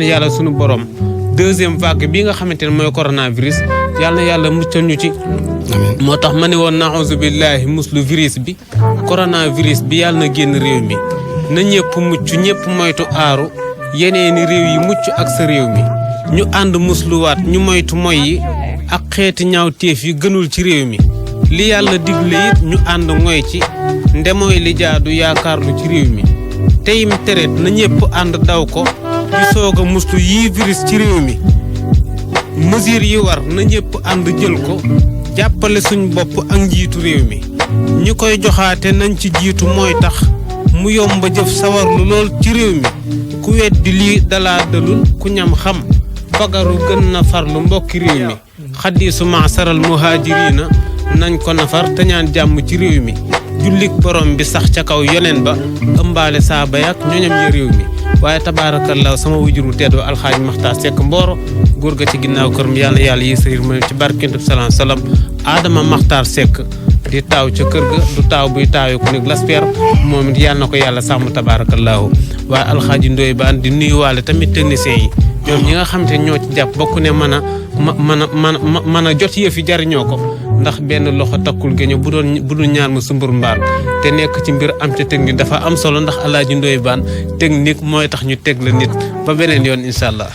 yàlla sunu borom deuxième vague bi nga xamante ne mooy coronavirus yàlla na yàlla muccal ñu ci. moo tax ma ne woon naauzu billahi muslu virus bi coronavirus bi yàlla na génn réew mi na ñëpp mucc ñëpp moytu aaru yeneeni réew yi mucc ak sa réew mi ñu ànd musluwaat ñu moytu moy yi ak xeeti ñaawteef yi gënul ci réew mi li yàlla digle it ñu ànd ngoy ci ndemooy li jaadu yaakaarlu ci réew mi teyim tereet na ñëpp ànd daw ko ci soog a muslu yii virus ci réew mi mesure yi war na ñëpp ànd jël ko jàppale suñ bopp ak njiitu réew mi ñi koy joxaate nañ ci jiitu mooy tax mu yomba jëf sawarlu lool ci réew mi ku weddi lii dalaa dëlul ku ñam xam fagaru gën na farlu mbokki réew mi xaddiisu maasaral muhaajiriina nañ ko nafar te ñaan jàmm ci réew mi jullik borom bi sax ca kaw yoneen ba ëmbaale saaba yak ñoñam ya réew mi waaye tabaarakallaahu sama wujuru teddoo alxaaji Maxtaar Sekk Mbooro góor ga ci ginnaaw kër mi yàlla yàlla yi sëyir ma ci barkentu salaam salaam Adama Maxtaar Sekk di taaw ca kër ga du taaw buy taawee ku nekk laspeer moom it yàlla na ko yàlla sàmm tabaarakallaahu waaye alxaaji Ndoye Baan di nuyuwaale tamit techniciens yi ñoom ñi nga xam te ñoo ci jàpp bokk ne mën a jot yëf yi jariñoo ko ndax benn loxo takkul géño bu dul ñaar ma sumbur mbaal te nekk ci mbir am te technique dafa am solo ndax alaaji Ndoye Baan technique mooy tax ñu teg la nit ba beneen yoon incha allah